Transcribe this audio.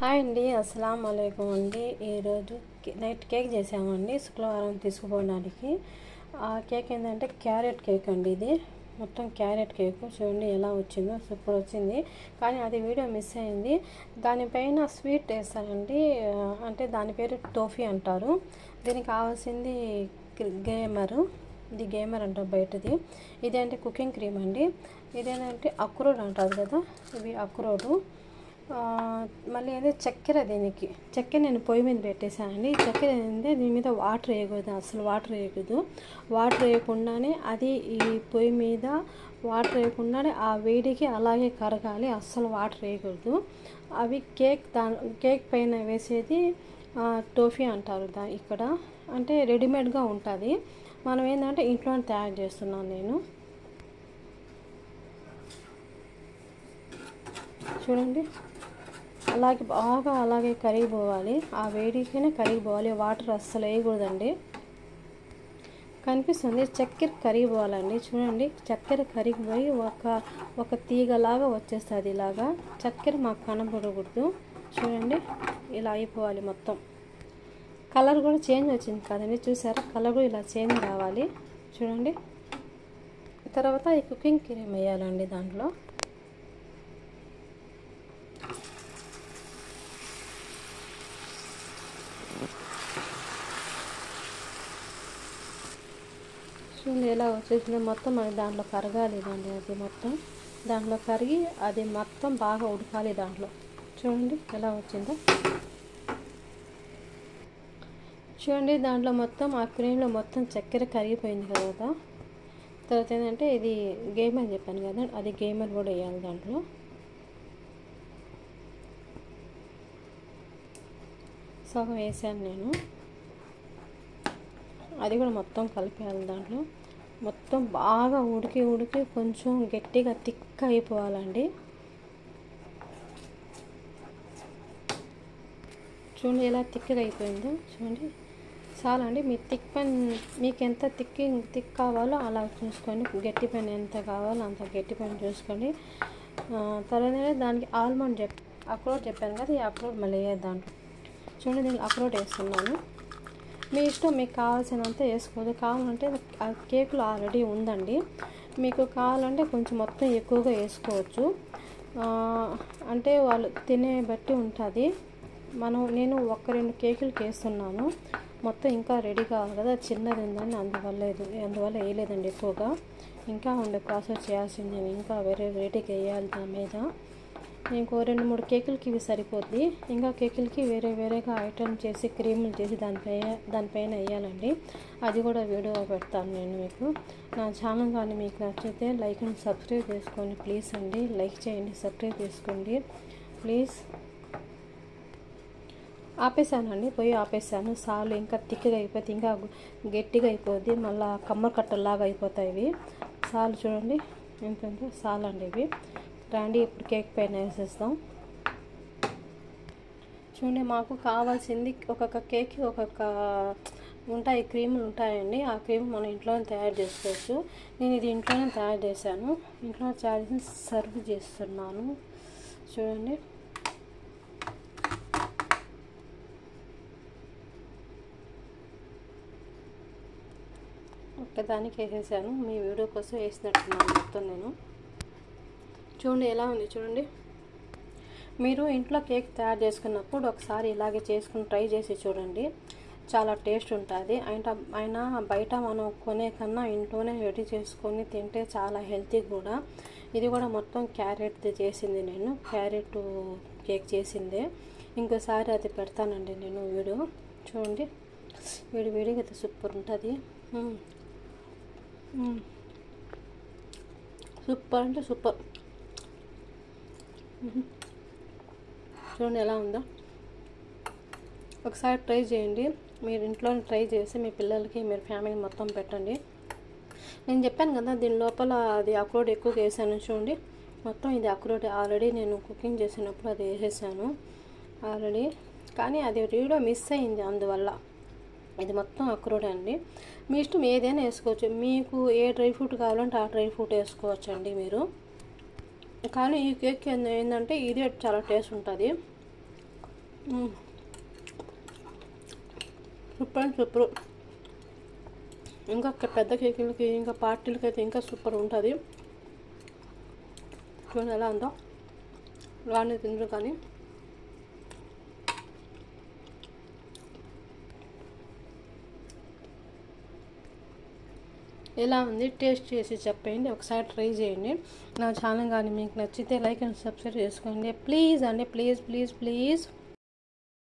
Hi అండి, అస్సలం వాలేకుమ్ అండి. ఈరోజు నైట్ కేక్ చేసామండి శుక్రవారం తీసుకుపోవడానికి. ఆ కేక్ ఏంటంటే క్యారెట్ కేక్ అండి. ఇది మొత్తం క్యారెట్ కేక్. చూడండి ఎలా వచ్చిందో, సూపర్ వచ్చింది. కానీ అది వీడియో మిస్ అయింది. దానిపైన స్వీట్ వేస్తారండి, అంటే దాని పేరు టోఫీ అంటారు. దీనికి కావాల్సింది గేమరు. ఇది గేమర్ అంటారు బయటది. ఇదేంటే కుకింగ్ క్రీమ్ అండి. ఇదేంటంటే అక్రోడ్ అంటారు కదా, ఇవి అక్రోడు. మళ్ళీ ఏంటంటే చక్కెర. దీనికి చక్కెర నేను పొయ్యి మీద పెట్టేశానండి. చక్కెర ఏంటంటే దీని మీద వాటర్ వేయకూడదు, అసలు వాటర్ వేయకూడదు. వాటర్ వేయకుండానే అది ఈ పొయ్యి మీద వాటర్ వేయకుండానే ఆ వేడికి అలాగే కరగాలి, అస్సలు వాటర్ వేయకూడదు. అవి కేక్ పైన వేసేది టోఫీ అంటారు. ఇక్కడ అంటే రెడీమేడ్గా ఉంటుంది. మనం ఏంటంటే ఇంట్లోనే తయారు చేస్తున్నాను నేను. చూడండి అలాగే బాగా అలాగే కరిగిపోవాలి, ఆ వేడికైనా కరిగిపోవాలి. వాటర్ అస్సలు వేయకూడదండి. కనిపిస్తుంది చక్కెర కరిగిపోవాలండి. చూడండి చక్కెర కరిగిపోయి ఒక తీగలాగా వచ్చేస్తుంది. ఇలాగా చక్కెర మాకు కనపడకూడదు. చూడండి ఇలా అయిపోవాలి మొత్తం. కలర్ కూడా చేంజ్ వచ్చింది కదండి, చూసారా? కలర్ కూడా ఇలా చేంజ్ రావాలి. చూడండి తర్వాత ఈ కుకింగ్ క్రీమ్ వేయాలండి దాంట్లో. చూడండి ఎలా వచ్చేసిందో మొత్తం. అది దాంట్లో కరగాలి ఇదండి. అది మొత్తం దాంట్లో కరిగి అది మొత్తం బాగా ఉడకాలి దాంట్లో. చూడండి ఎలా వచ్చిందో. చూడండి దాంట్లో మొత్తం ఆ క్రీమ్లో మొత్తం చక్కెర కరిగిపోయింది కదా. తర్వాత ఏంటంటే ఇది గేమర్ చెప్పాను కదా, అది గేమర్ కూడా వేయాలి దాంట్లో. సగం వేసాను నేను. అది కూడా మొత్తం కలిపేయాలి దాంట్లో. మొత్తం బాగా ఉడికి కొంచెం గట్టిగా థిక్ అయిపోవాలండి. చూడండి ఎలా థిక్గా అయిపోయిందో. చూడండి చాలండి. మీ మీకు ఎంత థిక్ కావాలో అలా చూసుకోండి. గట్టి పైన ఎంత కావాలో అంత గట్టి పైన చూసుకోండి. తర్వాత దానికి ఆల్మండ్ అక్రోడ్ చెప్పాను కదా, ఈ అక్రోడ్ మళ్ళీ వేయాలి దాంట్లో. చూడండి నేను అక్రోడ్ వేస్తున్నాను. మీ ఇష్టం, మీకు కావాల్సినంత వేసుకోవద్దు. కావాలంటే ఆ కేకులో ఆల్రెడీ ఉందండి. మీకు కావాలంటే కొంచెం మొత్తం ఎక్కువగా వేసుకోవచ్చు. అంటే వాళ్ళు తినే బట్టి ఉంటుంది. నేను 1-2 కేకులకి వేస్తున్నాను. మొత్తం ఇంకా రెడీ కావాలి కదా, చిన్నది ఉందని అందువల్ల వేయలేదండి ఎక్కువగా. ఇంకా ఉండే ప్రాసెస్ చేయాల్సింది, ఇంకా వేరే వెరైటీకి వేయాలి దాని మీద. ఇంకో 2-3 కేకులకి ఇవి సరిపోద్ది. ఇంకా కేకులకి వేరేగా ఐటమ్ చేసి క్రీములు చేసి దానిపైన వేయాలండి. అది కూడా వీడియో పెడతాను నేను మీకు. నా ఛానల్ కానీ మీకు నచ్చితే లైక్ అండ్ సబ్స్క్రైబ్ చేసుకోండి ప్లీజ్ అండి. లైక్ చేయండి, సబ్స్క్రైబ్ చేసుకోండి ప్లీజ్. ఆపేసానండి, పొయ్యి ఆపేసాను. సాలు ఇంకా థిక్గా అయిపోతే ఇంకా గట్టిగా అయిపోద్ది, మళ్ళీ కమ్మర్ కట్టలాగా అయిపోతాయి ఇవి. సాలు చూడండి ఏంటంటే సాలు అండి ఇవి. రండి ఇప్పుడు కేక్ పైన వేసేస్తాం. చూడండి మాకు కావాల్సింది ఒక్కొక్క కేక్కి ఒక్కొక్క ఉంటాయి, క్రీములు ఉంటాయండి. ఆ క్రీమ్ మనం ఇంట్లోనే తయారు చేసుకోవచ్చు. నేను ఇది ఇంట్లోనే తయారు చేశాను. ఇంట్లో తయారు చేసి సర్వ్ చేస్తున్నాను. చూడండి ఒక్కదానికి వేసేసాను, మీ వీడియో కోసం వేసినట్టున్నాను మొత్తం నేను. చూడండి ఎలా ఉంది. చూడండి మీరు ఇంట్లో కేక్ తయారు చేసుకున్నప్పుడు ఒకసారి ఇలాగే చేసుకుని ట్రై చేసి చూడండి, చాలా టేస్ట్ ఉంటుంది. అయినా బయట మనం కొనే కన్నా ఇంట్లోనే రెడీ చేసుకొని తింటే చాలా హెల్తీ కూడా. ఇది కూడా మొత్తం క్యారెట్ది చేసింది, నేను క్యారెట్ కేక్ చేసిందే. ఇంకోసారి అది పెడతానండి నేను వీడియో. చూడండి వేడిగా అయితే సూపర్ ఉంటుంది. సూపర్ అంటే సూపర్. చూడండి ఎలా ఉందో. ఒకసారి ట్రై చేయండి, మీరు ఇంట్లోనే ట్రై చేసి మీ పిల్లలకి మీరు ఫ్యామిలీ మొత్తం పెట్టండి. నేను చెప్పాను కదా దీని లోపల అది అక్రోడ్ ఎక్కువగా వేసాను. చూడండి మొత్తం ఇది అక్రోడ్. ఆల్రెడీ నేను కుకింగ్ చేసినప్పుడు అది వేసేసాను ఆల్రెడీ, కానీ అది వీడియో మిస్ అయింది అందువల్ల. ఇది మొత్తం అక్రోడ్ అండి. మీ ఇష్టం ఏదైనా వేసుకోవచ్చు. మీకు ఏ డ్రై ఫ్రూట్ కావాలంటే ఆ డ్రై ఫ్రూట్ వేసుకోవచ్చు అండి మీరు. కానీ ఈ కేక్ ఏంటంటే ఇదే చాలా టేస్ట్ ఉంటుంది. Super and super. ఇంకా పెద్ద కేకులకి ఇంకా పార్టీలకి అయితే ఇంకా సూపర్ ఉంటుంది. చూడండి ఎలా ఉందో, రాని తిండ్రు కానీ. ఎలా ఉంది టేస్ట్ చేసి చెప్పండి, ఒకసారి ట్రై చేయండి. నా ఛానల్ కానీ మీకు నచ్చితే లైక్ అండ్ సబ్స్క్రైబ్ చేసుకోండి ప్లీజ్ అండి, ప్లీజ్ ప్లీజ్ ప్లీజ్.